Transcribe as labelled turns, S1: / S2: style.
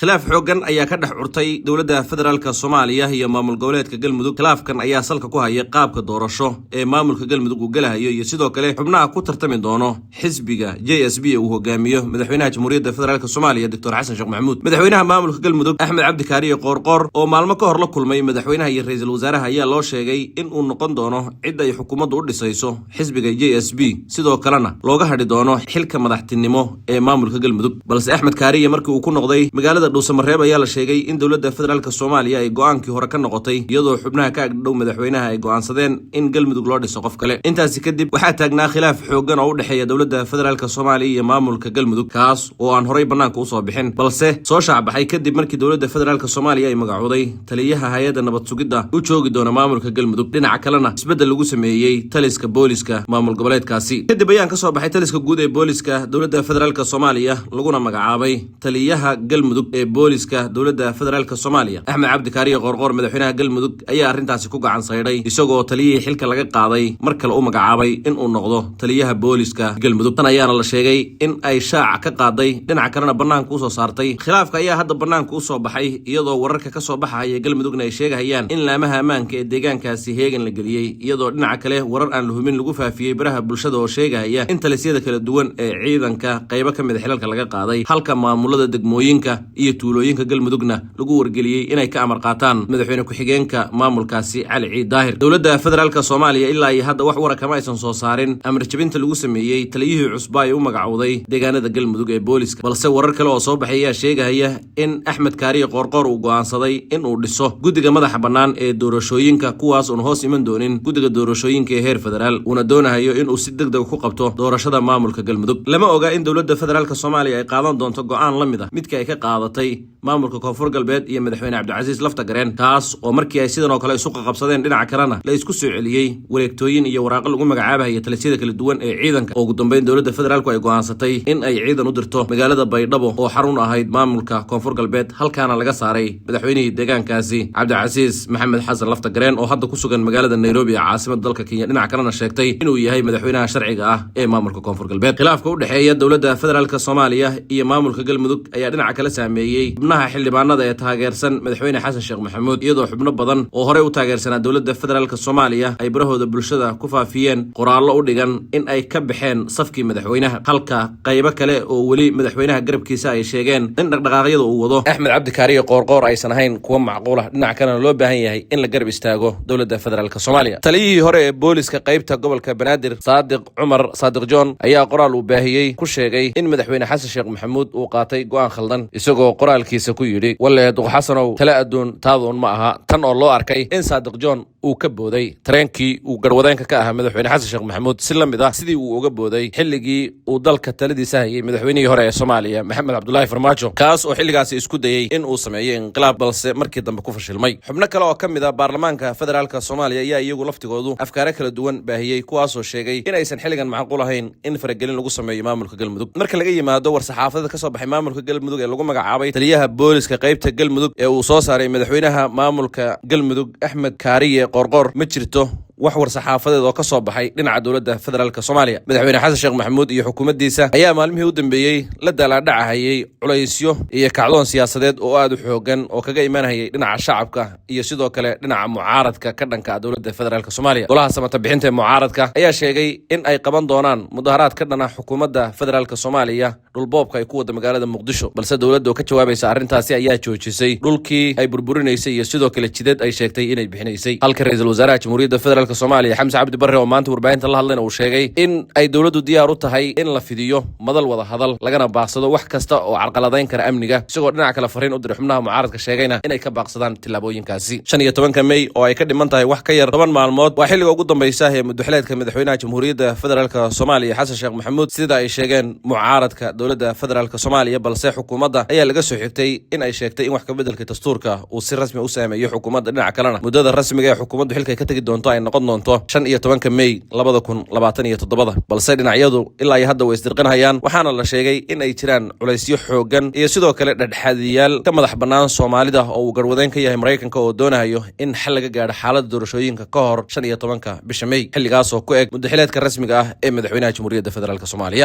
S1: khilaaf xoogan ayaa ka dhex curtay dowladda federaalka Soomaaliya iyo maamul goboleedka Galmudug. Khilaafkan ayaa salka ku haya qaabka doorasho ee maamulka Galmudug uu galahayo iyo sidoo kale xubnaha ku tartami doono xisbiga JSB uu hogaamiyo madaxweynaha Jamhuuriyadda Federaalka Soomaaliya Dr. Xasan Sheekh Maxamuud. madaxweynaha maamulka Galmudug Axmed Cabdi Kaariye Qoorqoor oo maalmo ka hor la kulmay madaxweynaha iyo ra'iisul wasaaraha ayaa loo sheegay in uu noqon doono cid ay xukuumaddu u dhisayso xisbiga JSB sidoo kalena looga hadhi doono xilka madaxtinimo ee maamulka Galmudug. balse Axmed Kaariye markii uu ku noqday magaalada Dhuusamareeb ayaa la sheegay in dowladda federaalka Soomaaliya ay go'aankii hore ka noqotay iyadoo xubnaha ka agdhow madaxweynaha ay go'aansadeen in Galmudug loo dhiso qof kale. intaasi kadib waxaa taagnaa khilaaf xoogan oo u dhaxeeya dowladda federaalka Soomaaliya iyo maamulka Galmudug kaas oo aan horey banaanka u soo bixin balse soo shacbaxay kadib markii dowladda federaalka Soomaaliya ay magacowday taliyaha hay'adda nabad sugidda u joogi doona maamulka Galmudug. dhinaca kalena isbedel lagu sameeyay taliska booliska maamul goboleedkaasi kadib ayaan ka soo baxay taliska guud ee booliska dowladda federaalka Soomaaliya laguna magacaabay taliyaha Galmudug ee booliska dowladda federaalka Soomaaliya. Axmed Cabdi Kaariye Qoorqoor madaxweynaha Galmudug ayaa arrintaasi ku gacan sayray isagoo taliyihii xilka laga qaaday mar kale u magacaabay in uu noqdo taliyaha booliska Galmudug. tan ayaana la sheegay in ay shaac ka qaaday dhinaca kalena banaanka u soo saartay. khilaafka ayaa hadda banaanka u soo baxay iyadoo wararka ka soo baxaya Galmudugna ay sheegayaan in laamaha ammaanka ee deegaankaasi heegan la geliyay iyadoo dhinaca kale warar aan la hubin lagu faafiyay baraha bulshada oo sheegaya in talisyada kala duwan ee ciidanka qaybo ka mid xilalka laga qaaday halka maamulada degmooyinka iyo tuulooyinka Galmudugna lagu wargeliyay inay ka amar qaataan madaxweyne ku-xigeenka maamulkaasi Cali Ciid Daahir. dowladda federaalka Soomaaliya ilaa iyo hadda wax warka ma aysan soo saarin amar jabinta lagu sameeyay taliyihii cusba ay u magacowday deegaanada Galmudug ee booliska balse warar kale oo soo baxaya sheegaya in Axmed Kaariye Qoorqoor uu go'aansaday in uu dhiso guddiga madaxa bannaan ee doorashooyinka kuwaas oo hoos iman doonin guddiga doorashooyinka ee heer federaal una doonayo in uu si degdeg ku qabto doorashada maamulka Galmudug. lama oga in dowladda federaalka Soomaaliya ay qaadan doonto go'aan la mid ah midkii ay ka qaadatay maamulka Koonfur Galbeed iyo madaxweyne Cabdicasiis Laftagareen kaas oo markii ay sidan oo kale isu qabsadeen dhinaca kalena la isku soo celiyay wareegtooyin iyo waraaqo lagu magacaabayo talisyada kala duwan ee ciidanka oo ugu dambeyn dowladda federaalku ay go'aansatay in ay ciidan u dirto magaalada Baydhabo oo xarun ahayd maamulka Koonfur Galbeed halkaana laga saaray madaxweynihii deegaankaasi Cabdicasiis Maxamed Xasan Laftagareen oo hadda ku sugan magaalada Nairobi ee caasimadda dalka Kenya dhinaca kalena sheegtay inuu yahay madaxweynaha sharciga ah ee maamulka Koonfur Galbeed. khilaafka u dhaxeeya dowladda federaalka Soomaaliya iyo maamulka Galmudug ayaa dhinaca kale saameeyay xubnaha xildhibaanada ee taageersan madaxweyne Xasan Sheekh Maxamuud iyadoo xubno badan oo horey u taageersanaa dowladda federaalka Soomaaliya ay barahooda bulshada ku faafiyeen qoraallo u dhigan in ay ka baxeen safkii madaxweynaha halka qaybo kale oo weli madaxweynaha garabkiisa ay sheegeen in dhaqdhaqaaqyada uu wado Axmed Cabdi Kaariye Qoorqoor aysan ahayn kuwa macquul ah dhinaca kalena loo baahan yahay in la garab istaago dowladda federaalka Soomaaliya. taliyihii hore ee booliska qaybta gobolka Banaadir Saadiq Cumar Saadiq John ayaa qoraal uu baahiyay ku sheegay in madaxweyne Xasan Sheekh Maxamuud uu qaatay go'aan khaldan isagoo qoraalkiisa ku yidhi walle Duq Xasanow tala aduun taadoon ma aha tan oo loo arkay in Saadiq John uu ka booday tareenkii uu garwadeenka ka ahaa madaxweyne Xasan Sheekh Maxamuud si la mid ah sidii uu uga booday xilligii uu dalka taladiisa hayay madaxweynihii hore ee Soomaaliya Maxamed Cabdullaahi Farmaajo kaas oo xilligaasi isku dayay in uu sameeyo inqilaab balse markii dambe ku fashilmay. xubno kale oo ka mid ah baarlamaanka federaalka Soomaaliya ayaa iyagu laftigoodu afkaar kala duwan baahiyay kuwaas oo sheegay in aysan xilligan macquul ahayn in faragelin lagu sameeyo maamulka Galmudug. marka laga yimaado war saxaafada ka soo baxay maamulka Galmudug ee lagu magacaabay taliyaha booliska qaybta Galmudug ee uu soo saaray madaxweynaha maamulka Galmudug Axmed Kaariye Qoorqoor ma jirto wax war saxaafadeed oo ka soo baxay dhinaca dowladda federaalka Soomaaliya. madaxweyne Xasan Sheekh Maxamuud iyo xukuumaddiisa ayaa maalmihii u dambeeyay la dalaadhacayay culaysyo iyo kacdoon siyaasadeed oo aad u xoogan oo kaga imaanayay dhinaca shacabka iyo sidoo kale dhinaca mucaaradka ka dhanka dowladda federaalka Soomaaliya. golaha samata bixinta mucaaradka ayaa sheegay in ay qaban doonaan mudaharaad ka dhana xukuumadda federaalka Soomaaliya dhulboobka ay ku wada magaalada Muqdisho balse dowladda oo ka jawaabaysa arrintaasi ayaa joojisay dhulkii ay burburinaysay iyo sidoo kale jidad ay sheegtay inay bixinaysay. halka ra'iisul wasaaraha Jamhuuriyadda federaalka Soomaaliya Xamse Cabdi Barre oo maanta warbaahinta la hadlayna uu sheegay in ay dowladdu diyaar u tahay in la fidiyo madal wada hadal lagana baaqsado wax kasta oo carqaladeyn kara amniga isagoo dhinaca kale fariin u diray xubnaha mucaaradka sheegayna inay ka baaqsadaan tillaabooyinkaasi. 15 May oo ay ka dhiman tahay wax ka yar 10 maalmood waa xilliga ugu dambaysa ee muddaxileedka madaxweynaha Jamhuuriyadda federaalka Soomaaliya Xasan Sheekh Maxamuud sida ay sheegeen mucaaradka dowladda federaalka Soomaaliya balse xukuumadda ayaa laga soo xigtay in ay sheegtay in wax ka bedelka dastuurka uu si rasmi u saameeyo xukuumadda dhinaca kalena muddada rasmiga ee xukuumaddu xilka ka tagi doonto ay noqon doonto 15 May 2027 balse dhinacyadu ilaa ay hadda way isdirqinayaan waxaana la sheegay in ay jiraan culaysyo xoogan iyo sidoo kale dhadhexaadiyaal ka madax bannaan Soomaalida oo uu garwadeen ka yahay Mareykanka oo doonayo in xal laga gaaro xaaladda doorashooyinka ka hor 15 bisha May xilligaas oo ku eg muddaxileedka rasmiga ah ee madaxweynaha Jamhuuriyadda Federaalka Soomaaliya.